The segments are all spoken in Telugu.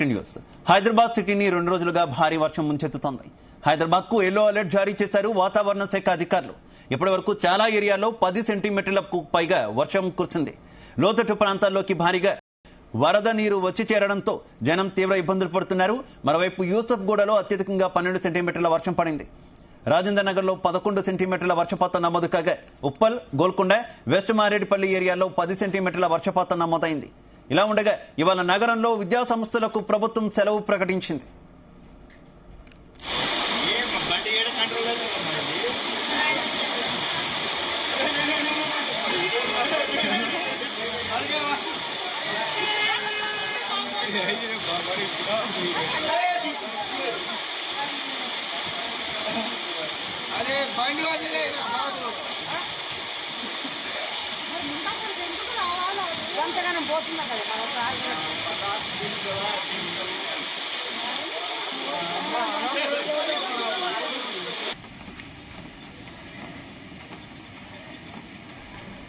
Back to news. హైదరాబాద్ సిటీని 2 రోజులుగా భారీ వర్షం ముంచెత్తుతోంది. హైదరాబాద్ కు ఎల్లో అలర్ట్ జారీ చేశారు వాతావరణ శాఖ అధికారులు. ఇప్పటి వరకు చాలా ఏరియాల్లో 10 సెంటీమీటర్లకు పైగా వర్షం కురిసింది. లోతట్టు ప్రాంతాల్లోకి భారీగా వరద నీరు వచ్చి చేరడంతో జనం తీవ్ర ఇబ్బందులు పడుతున్నారు. మరోవైపు యూసఫ్ గూడలో అత్యధికంగా 12 సెంటీమీటర్ల వర్షం పడింది. రాజేంద్ర నగర్ లో 11 సెంటీమీటర్ల వర్షపాతం నమోదు కాగా ఉప్పల్, గోల్కొండ, వెస్ట్ మారేడుపల్లి ఏరియాలో 10 సెంటీమీటర్ల వర్షపాతం నమోదైంది. ఇలా ఉండగా ఇవాళ నగరంలో విద్యా సంస్థలకు ప్రభుత్వం సెలవు ప్రకటించింది.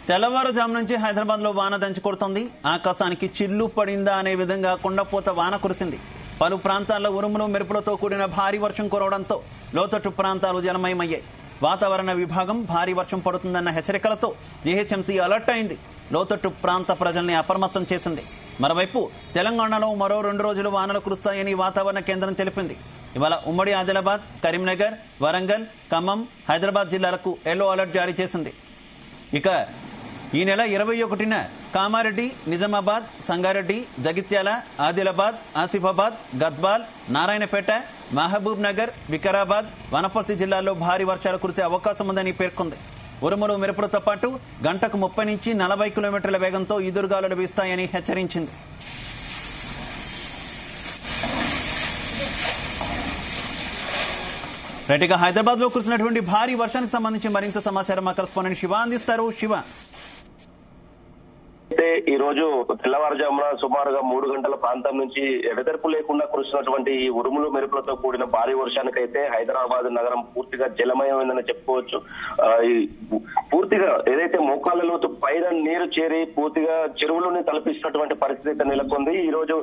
తెల్లవారుజాము నుంచి హైదరాబాద్ లో వాన దంచి కొడుతోంది. ఆకాశానికి చిల్లు పడిందా అనే విధంగా కుండపోత వాన కురిసింది. పలు ప్రాంతాల్లో ఉరుములు మెరుపులతో కూడిన భారీ వర్షం కురవడంతో లోతట్టు ప్రాంతాలు జలమయమయ్యాయి. వాతావరణ విభాగం భారీ వర్షం పడుతుందన్న హెచ్చరికలతో జీహెచ్ఎంసీ అలర్ట్ అయింది. లోతట్టు ప్రాంత ప్రజల్ని అప్రమత్తం చేసింది. మరోవైపు తెలంగాణలో మరో 2 రోజులు వానలు కురుస్తాయని వాతావరణ కేంద్రం తెలిపింది. ఇవాళ ఉమ్మడి ఆదిలాబాద్, కరీంనగర్, వరంగల్, ఖమ్మం, హైదరాబాద్ జిల్లాలకు ఎల్లో అలర్ట్ జారీ చేసింది. ఇక ఈ నెల 21న కామారెడ్డి, నిజామాబాద్, సంగారెడ్డి, జగిత్యాల, ఆదిలాబాద్, ఆసిఫాబాద్, గద్వాల్, నారాయణపేట, మహబూబ్ నగర్, వికారాబాద్, వనపర్తి జిల్లాల్లో భారీ వర్షాలు కురిసే అవకాశం ఉందని పేర్కొంది. ఉరుములు మెరుపులతో పాటు గంటకు 30 నుంచి 40 కిలోమీటర్ల వేగంతో ఈదురుగాలులు వీస్తాయని హెచ్చరించింది. రైట్గా హైదరాబాద్ లో కురిసినటువంటి భారీ వర్షానికి సంబంధించి మరింత సమాచారం మా కరెస్పాండెంట్ శివ అందిస్తారు. శివ, ఈ రోజు తెల్లవారుజామున సుమారుగా 3 గంటల ప్రాంతం నుంచి ఎడతెరపు లేకుండా కురుస్తున్నటువంటి ఈ ఉరుములు మెరుపులతో కూడిన భారీ వర్షానికైతే హైదరాబాద్ నగరం పూర్తిగా జలమయమైందని చెప్పుకోవచ్చు. పూర్తిగా ఏదైతే మోకాళ్ళ లోతు పైన నీరు చేరి పూర్తిగా చెరువులని తలపిస్తున్నటువంటి పరిస్థితి నెలకొంది. ఈ రోజు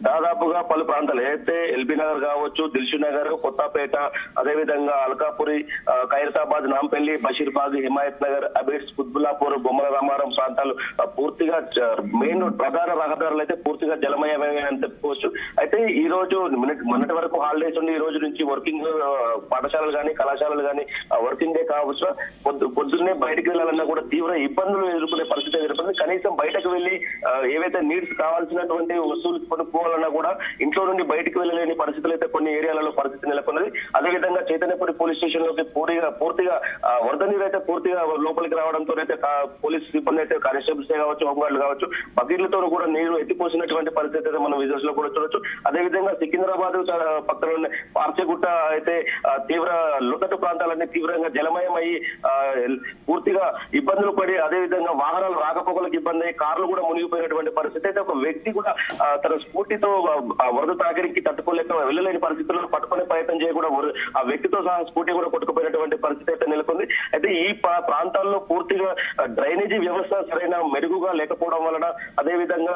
దాదాపుగా పలు ప్రాంతాలు ఏదైతే ఎల్బీ నగర్ కావచ్చు, దిల్షు నగర్, కొత్తపేట, అదేవిధంగా అల్కాపురి, ఖైరతాబాద్, నాంపల్లి, బషీర్బాగ్, హిమాయత్ నగర్, అబిడ్స్, కుత్బుల్లాపూర్, బొమ్మల రామారం ప్రాంతాలు పూర్తిగా మెయిన్ ప్రధాన రహదారులు అయితే పూర్తిగా జలమయమని చెప్పుకోవచ్చు. అయితే ఈ రోజు మొన్నటి వరకు హాలిడేస్ ఉండి ఈ రోజు నుంచి వర్కింగ్ పాఠశాలలు కానీ కళాశాలలు కానీ వర్కింగ్ డే కావచ్చు. పొద్దున్నే బయటకు వెళ్లాలన్నా కూడా తీవ్ర ఇబ్బందులు ఎదుర్కొనే పరిస్థితి ఎదుర్కొంది. కనీసం బయటకు వెళ్లి ఏవైతే నీడ్స్ కావాల్సినటువంటి వస్తువులు కొనుక్కోవాలన్నా కూడా ఇంట్లో నుండి బయటకు వెళ్ళలేని పరిస్థితులు అయితే కొన్ని ఏరియాలలో పరిస్థితి నెలకొన్నది. అదేవిధంగా చైతన్యపురి పోలీస్ స్టేషన్ లోకి పూర్తిగా వరద నీరు అయితే పూర్తిగా లోపలికి రావడంతో అయితే పోలీస్ సిబ్బంది అయితే కానిస్టేబుల్స్ కావచ్చు, హోంగార్డులు కావచ్చు, బకెట్లతో కూడా నీరు ఎత్తిపోసినటువంటి పరిస్థితి అయితే మనం విజువల్స్ లో కూడా చూడొచ్చు. అదేవిధంగా సికింద్రాబాద్ పక్కన ఉన్న పార్చగుట్ట అయితే తీవ్ర లోతట్టు ప్రాంతాలన్నీ తీవ్రంగా జలమయమై పూర్తిగా ఇబ్బందులు పడి, అదేవిధంగా వాహనాలు రాకపోకలకు ఇబ్బంది అయ్యి కార్లు కూడా మునిగిపోయినటువంటి పరిస్థితి అయితే ఒక వ్యక్తి కూడా తన స్కూటీతో వరద తాకిడికి తట్టుకోలేక వెళ్ళలేని పరిస్థితుల్లో పట్టుకునే ప్రయత్నం చేయకుండా ఆ వ్యక్తితో సహా స్కూటీ కూడా కొట్టుకుపోయినటువంటి పరిస్థితి అయితే నెలకొంది. అయితే ఈ ప్రాంతాల్లో పూర్తిగా డ్రైనేజీ వ్యవస్థ సరైన మెరుగుగా లేకపోవడం వలన, అదేవిధంగా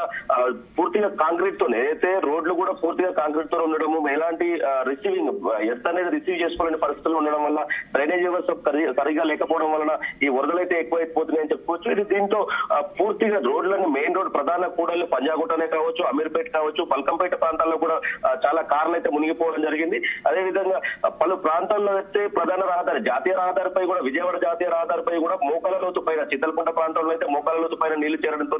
పూర్తిగా కాంక్రీట్ తో ఏదైతే రోడ్లు కూడా పూర్తిగా కాంక్రీట్ తో ఉండడము, ఎలాంటి రిసీవింగ్ ఎర్త్ అనేది రిసీవ్ చేసుకోలేని పరిస్థితులు ఉండడం వల్ల డ్రైనేజ్ వ్యవస్థ సరిగా లేకపోవడం వలన ఈ వరదలు అయితే ఎక్కువైపోతున్నాయని చెప్పుకోవచ్చు. ఇది దీంతో పూర్తిగా రోడ్లను మెయిన్ రోడ్ ప్రధాన కూడళ్లు పంజాగుట్టనే కావచ్చు, అమీర్పేట కావచ్చు, పల్కంపేట ప్రాంతాల్లో కూడా చాలా కార్లు అయితే మునిగిపోవడం జరిగింది. అదేవిధంగా పలు ప్రాంతాల్లో అయితే ప్రధాన రహదారి జాతీయ రహదారిపై కూడా విజయవాడ జాతీయ రహదారిపై కూడా మోకాళ్ళ లోతు పైన చిత్తలకుంట ప్రాంతంలో అయితే మోకాళ్ళ లోతు పైన నీళ్లు చేరడంతో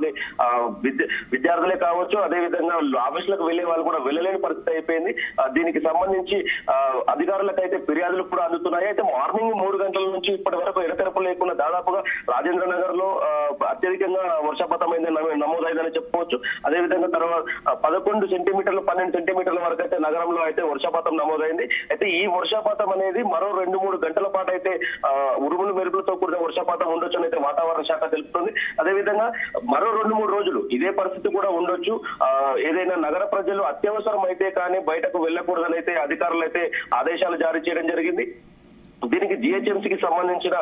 విద్యార్థులే కావచ్చు, అదేవిధంగా ఆఫీసులకు వెళ్లే వాళ్ళు కూడా వెళ్ళలేని పరిస్థితి అయిపోయింది. దీనికి సంబంధించి అధికారులకు అయితే ఫిర్యాదులు కూడా అందుతున్నాయి. అయితే మార్నింగ్ 3 గంటల నుంచి ఇప్పటి వరకు ఎడతెరపు లేకుండా దాదాపుగా రాజేంద్ర నగర్ లో అత్యధికంగా వర్షపాతం నమోదైందని చెప్పుకోవచ్చు. అదేవిధంగా తర్వాత 11 సెంటీమీటర్లు 12 సెంటీమీటర్ల వరకు అయితే నగరంలో అయితే వర్షపాతం నమోదైంది. అయితే ఈ వర్షపాతం అనేది మరో 2-3 గంటల పాటు అయితే ఉరుములు మెరుపులతో కూడిన వర్షపాతం ఉండొచ్చు అయితే వాతావరణ శాఖ తెలుపుతుంది. అదేవిధంగా మరో 2-3 రోజులు ఇదే పరిస్థితి కూడా ఉండొచ్చు. ఏదైనా నగర ప్రజలు అత్యవసరం అయితే కానీ బయటకు వెళ్లకూడదని అయితే అధికారులు అయితే ఆదేశాలు జారీ చేయడం జరిగింది. దీనికి జిహెచ్ఎంసీకి సంబంధించిన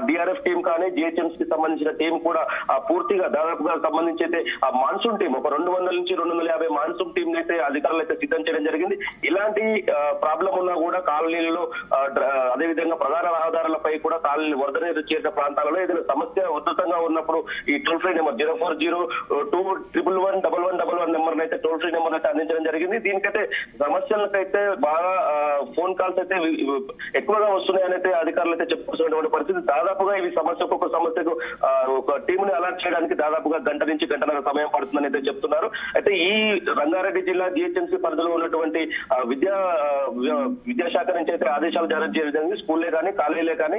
డిఆర్ఎఫ్ టీం కానీ జిహెచ్ఎంసీకి సంబంధించిన టీం కూడా పూర్తిగా దాదాపుగా సంబంధించి అయితే ఆ మాన్సూన్ టీం ఒక 200 నుంచి 250 మాన్సూన్ టీం అయితే అధికారులు అయితే సిద్ధం చేయడం జరిగింది. ఇలాంటి ప్రాబ్లం ఉన్నా కూడా కాలనీలలో అదేవిధంగా ప్రధాన రహదారులపై కూడా కాలనీ వరద నీరు చేరిన ప్రాంతాలలో ఏదైనా సమస్య ఉధృతంగా ఉన్నప్పుడు ఈ టోల్ ఫ్రీ నెంబర్ 04021111111 నెంబర్ అయితే టోల్ ఫ్రీ నెంబర్ అయితే అందించడం జరిగింది. దీనికైతే సమస్యలకైతే బాగా ఫోన్ కాల్స్ అయితే ఎక్కువగా వస్తున్నాయి అయితే అధికారులు అయితే చెప్పుకోవాల్సినటువంటి పరిస్థితి. దాదాపుగా ఇవి ఒక్కొక్క సమస్యకు ఒక టీంని అలర్ట్ చేయడానికి దాదాపుగా గంట నుంచి గంటన్నర సమయం పడుతుందని అయితే చెప్తున్నారు. అయితే ఈ రంగారెడ్డి జిల్లా జిహెచ్ఎంసీ పరిధిలో ఉన్నటువంటి విద్యాశాఖ నుంచి అయితే ఆదేశాలు జారీ చేయడం జరిగింది. స్కూల్లే కానీ కాలేజీలే కానీ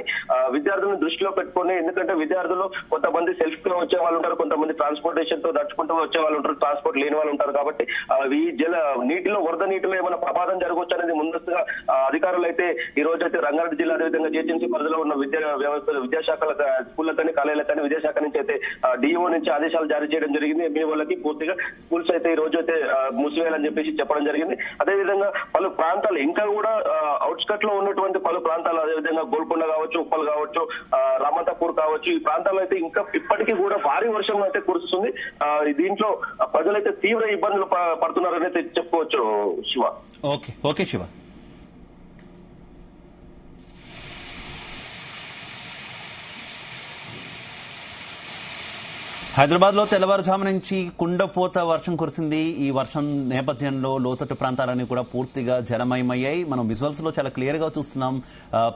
విద్యార్థులను దృష్టిలో పెట్టుకుని, ఎందుకంటే విద్యార్థులు కొంతమంది సెల్ఫ్ గా వచ్చే వాళ్ళు ఉంటారు, కొంతమంది ట్రాన్స్పోర్టేషన్ తో నడుచుకుంటూ వచ్చే వాళ్ళు ఉంటారు, ట్రాన్స్పోర్ట్ లేని వాళ్ళు ఉంటారు. కాబట్టి ఈ నీటిలో వరద నీటిలో ఏమైనా ప్రమాదం జరగవచ్చు అనేది ముందస్తుగా అధికారులు అయితే ఈ రోజు అయితే రంగారెడ్డి జిల్లా అదేవిధంగా జిహెచ్ఎంసీ పరిధిలో ఉన్న విద్యాశాఖల స్కూళ్ళకు కానీ కాలేజీలకు కానీ విద్యాశాఖ నుంచి అయితే డిఓ నుంచి ఆదేశాలు జారీ చేయడం జరిగింది. ఎంఈఓలకి పూర్తిగా స్కూల్స్ అయితే ఈ రోజు అయితే మూసివేయాలని చెప్పేసి చెప్పడం జరిగింది. అదేవిధంగా పలు ప్రాంతాలు ఇంకా కూడా అవుట్స్కట్ లో ఉన్నటువంటి పలు ప్రాంతాలు, అదేవిధంగా గోల్కొండ కావచ్చు, ఉప్పల్ కావచ్చు, రామంతపూర్ కావచ్చు, ఈ ప్రాంతాల్లో అయితే ఇంకా ఇప్పటికీ కూడా భారీ వర్షం అయితే కురుస్తుంది. దీంట్లో ప్రజలైతే తీవ్ర ఇబ్బందులు పడుతున్నారని అయితే చెప్పుకోవచ్చు. శివ. ఓకే శివ. హైదరాబాద్ లో తెల్లవారుజాము నుంచి కుండపోత వర్షం కురిసింది. ఈ వర్షం నేపథ్యంలో లోతట్టు ప్రాంతాలన్నీ కూడా పూర్తిగా జలమయమయ్యాయి. మనం విజువల్స్ లో చాలా క్లియర్ గా చూస్తున్నాం.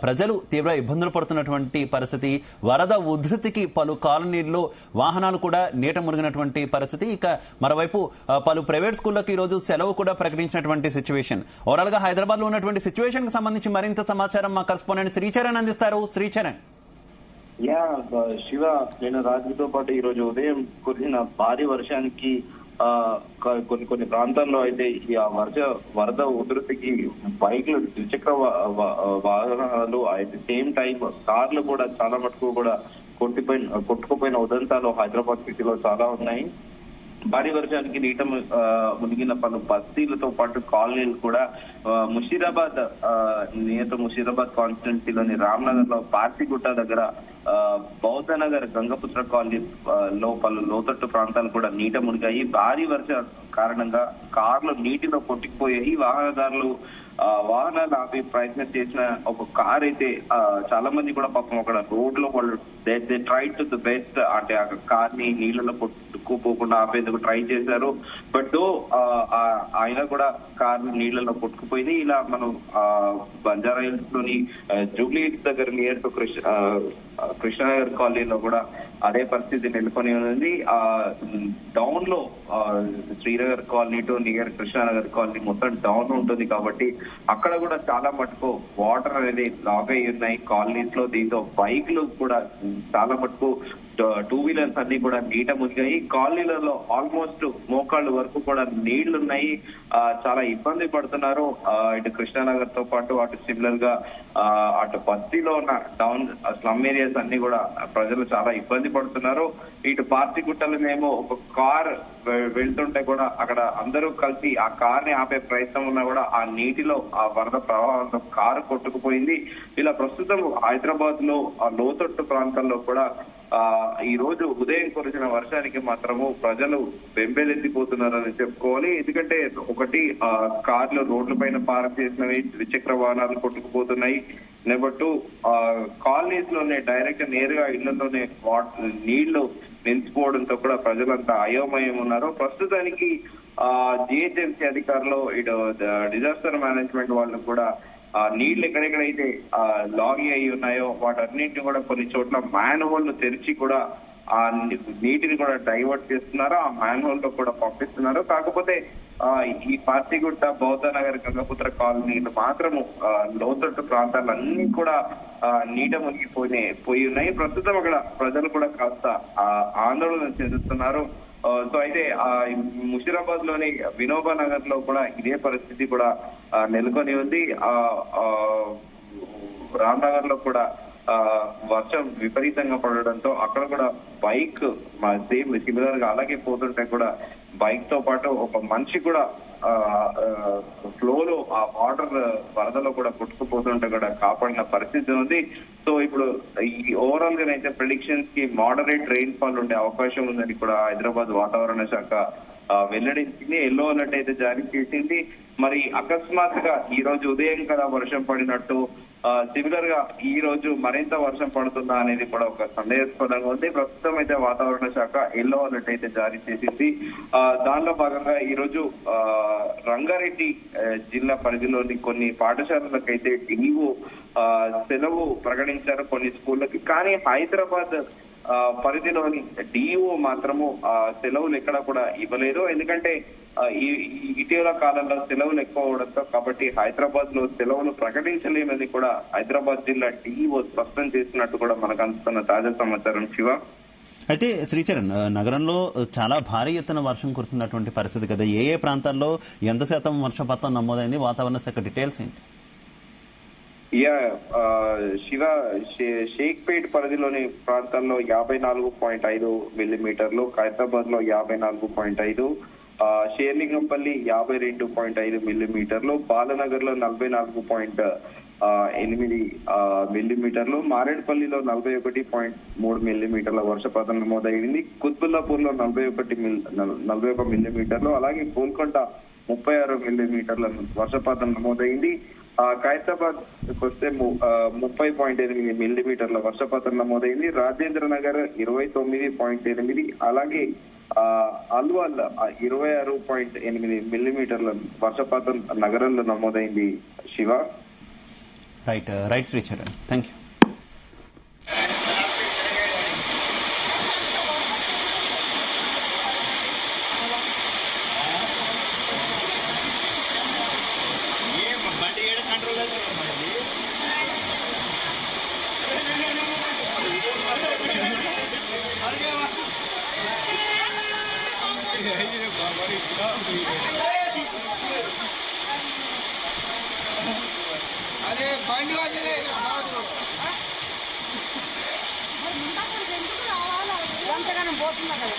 ప్రజలు తీవ్ర ఇబ్బందులు పడుతున్నటువంటి పరిస్థితి. వరద ఉధృతికి పలు కాలనీల్లో వాహనాలు కూడా నీట మునిగినటువంటి పరిస్థితి. ఇక మరోవైపు పలు ప్రైవేట్ స్కూళ్లకు ఈ రోజు సెలవు కూడా ప్రకటించినటువంటి సిచ్యువేషన్. ఓవరాల్ గా హైదరాబాద్ లో ఉన్నటువంటి సిచ్యువేషన్ కి సంబంధించి మరింత సమాచారం మా కరెస్పాండెంట్ శ్రీచరణ్ అందిస్తారు. శ్రీచరణ్. శివ, నేను రాత్రితో పాటు ఈ రోజు ఉదయం కురిసిన భారీ వర్షానికి కొన్ని ప్రాంతాల్లో అయితే ఈ వరద ఉధృతికి బైక్లు, ద్విచక్ర వాహనాలు అయితే సేమ్ టైం కార్లు కూడా చాలా మటుకు కూడా కొట్టుకుపోయిన ఉదంతాలు హైదరాబాద్ సిటీలో చాలా ఉన్నాయి. భారీ వర్షానికి నీట మునిగిన పలు బస్తీలతో పాటు కాలనీలు కూడా ముషీరాబాద్ కాన్స్టిట్యున్సీలోని రామ్నగర్ లో పార్సిగుట్ట దగ్గర, బౌద్ధనగర్ గంగపుత్ర కాలనీ లో పలు లోతట్టు ప్రాంతాలు కూడా నీట మునిగాయి. భారీ వర్ష కారణంగా కార్లు నీటిలో కొట్టుకుపోయాయి. వాహనాలు ఆపే ప్రయత్నం చేసిన ఒక కార్ అయితే చాలా మంది కూడా పాపం అక్కడ రోడ్ లో వాళ్ళు they try to the best, అంటే ఆ కార్ ని నీళ్ళలో కొట్టుకుపోకుండా ఆపేందుకు ట్రై చేశారు. బట్ ఆయన కూడా కార్ నీళ్లలో కొట్టుకుపోయింది. ఇలా మనం బంజారా హిల్స్ లోని జూబ్లీ హిల్స్ దగ్గర నియర్ టు కృష్ణానగర్ కాలనీలో కూడా అదే పరిస్థితి నెలకొని ఉంది. డౌన్ లో Srinagar colony to near Krishna Nagar colony మొత్తం డౌన్ ఉంటుంది కాబట్టి అక్కడ కూడా చాలా మటుకు వాటర్ అనేది లాగ్ అయి ఉన్నాయి కాలనీస్ లో. దీంతో బైక్లు కూడా చాలా మటుకు, టూ వీలర్స్ అన్ని కూడా నీట మునిగాయి. కాలనీలలో ఆల్మోస్ట్ మోకాళ్ళ వరకు కూడా నీళ్లున్నాయి. చాలా ఇబ్బంది పడుతున్నారు. ఇటు కృష్ణానగర్ తో పాటు అటు సిమిలర్ గా అటు బస్తీలో ఉన్న డౌన్ స్లమ్ ఏరియాస్ అన్ని కూడా ప్రజలు చాలా ఇబ్బంది పడుతున్నారు. ఇటు పార్సిగుట్టలోనేమో ఒక కార్ వెళ్తుంటే కూడా అక్కడ అందరూ కలిసి ఆ కార్ ని ఆపే ప్రయత్నం ఉన్నా కూడా ఆ నీటిలో ఆ వరద ప్రవాహంతో కారు కొట్టుకుపోయింది. ఇలా ప్రస్తుతం హైదరాబాద్ లో ఆ లోతట్టు ప్రాంతాల్లో కూడా ఈ రోజు ఉదయం కురిసిన వర్షానికి మాత్రము ప్రజలు బెంబేలెత్తిపోతున్నారని చెప్పుకోవాలి. ఎందుకంటే ఒకటి కార్లు రోడ్ల పైన పార్క్ చేసినవి, ద్విచక్ర వాహనాలు కొట్టుకుపోతున్నాయి. నెంబర్ 2, కాలనీస్ లోనే డైరెక్ట్ నేరుగా ఇళ్లలోనే నీళ్లు నిలిచిపోవడంతో కూడా ప్రజలంతా అయోమయం ఉన్నారు. ప్రస్తుతానికి జిహెచ్ఎంసీ అధికారులు, ఇటు డిజాస్టర్ మేనేజ్మెంట్ వాళ్ళు కూడా నీళ్లు ఎక్కడెక్కడైతే లాగి అయి ఉన్నాయో వాటన్నింటినీ కూడా కొన్ని చోట్ల మ్యాన్ హోల్ తెరిచి కూడా ఆ నీటిని కూడా డైవర్ట్ చేస్తున్నారు. ఆ మ్యాన్ హోల్ లో కూడా పంపిస్తున్నారు. కాకపోతే ఈ పార్సిగుట్ట, బౌద్ధనగర్, గంగపుత్ర కాలనీలు మాత్రము లోతట్టు ప్రాంతాలన్నీ కూడా నీట మునిగిపోయి ఉన్నాయి. ప్రస్తుతం అక్కడ ప్రజలు కూడా కాస్త ఆందోళన చెందుతున్నారు. సో అయితే ముషీరాబాద్ లోని వినోబా నగర్ లో కూడా ఇదే పరిస్థితి కూడా నెలకొని ఉంది. రామ్నగర్ లో కూడా వర్షం విపరీతంగా పడడంతో అక్కడ కూడా బైక్ సేమ్ సిమిలర్ గా అలాగే పోతుంటే కూడా బైక్ తో పాటు ఒక మనిషి కూడా ఫ్లో లో ఆ వాటర్ వరదలో కూడా కొట్టుకుపోతుంటే కూడా కాపాడిన పరిస్థితి ఉంది. సో ఇప్పుడు ఈ ఓవరాల్ గా అయితే ప్రెడిక్షన్స్ కి మోడరేట్ రెయిన్ ఫాల్ ఉండే అవకాశం ఉందని కూడా హైదరాబాద్ వాతావరణ శాఖ వెల్లడించింది. ఎల్లో అలర్ట్ అయితే జారీ చేసింది. మరి అకస్మాత్తుగా ఈ రోజు ఉదయం కదా వర్షం పడినట్టు సిమిలర్ గా ఈ రోజు మరింత వర్షం పడుతుందా అనేది కూడా ఒక సందేహాస్పదంగా ఉంది. ప్రస్తుతం అయితే వాతావరణ శాఖ ఎల్లో అలర్ట్ అయితే జారీ చేసింది. దానిలో భాగంగా ఈ రోజు రంగారెడ్డి జిల్లా పరిధిలోని కొన్ని పాఠశాలలకైతే డెంగ్యూ సెలవు ప్రకటించారు కొన్ని స్కూళ్ళకి. కానీ హైదరాబాద్ పరిధిలోని డిఓ మాత్రము సెలవులు ఎక్కడ కూడా ఇవ్వలేదు. ఎందుకంటే ఇటీవల కాలంలో సెలవులు ఎక్కువ అవడంతో కాబట్టి హైదరాబాద్ లో సెలవులు ప్రకటించలేమని కూడా హైదరాబాద్ జిల్లా డిఓ స్పష్టం చేసినట్టు కూడా మనకు అందుతున్న తాజా సమాచారం. శివ, అయితే శ్రీచరణ్, నగరంలో చాలా భారీ ఎత్తున వర్షం కురుస్తున్నటువంటి పరిస్థితి కదా, ఏ ఏ ప్రాంతాల్లో ఎంత శాతం వర్షపాతం నమోదైంది, వాతావరణ శాఖ డీటెయిల్స్ ఏంటి? శివ, షేక్పేట్ పరిధిలోని ప్రాంతాల్లో 54.5 మిల్లీమీటర్లు, ఖైరతాబాద్ లో 54.5, షేర్లింగంపల్లి 52.5 మిల్లీమీటర్లు, బాలనగర్ లో 44.8 మిల్లీమీటర్లు, మారేడుపల్లిలో 41.3 మిల్లీమీటర్ల వర్షపాతం నమోదైంది. కుత్బుల్లాపూర్ లో 41 మిల్లీమీటర్లు, అలాగే గోల్కొండ 36 మిల్లీమీటర్ల వర్షపాతం నమోదైంది. ఖైరతాబాద్ వస్తే 30.8 మిల్లీమీటర్ల వర్షపాతం నమోదైంది. రాజేంద్ర నగర్ 29.8, అలాగే అల్వాల్ 26.8 మిల్లీమీటర్ల వర్షపాతం నగరంలో నమోదైంది. Shiva, right Sricharan, thank you. अरे బండి వచ్చే ఎంతగానో పోతున్నా కదా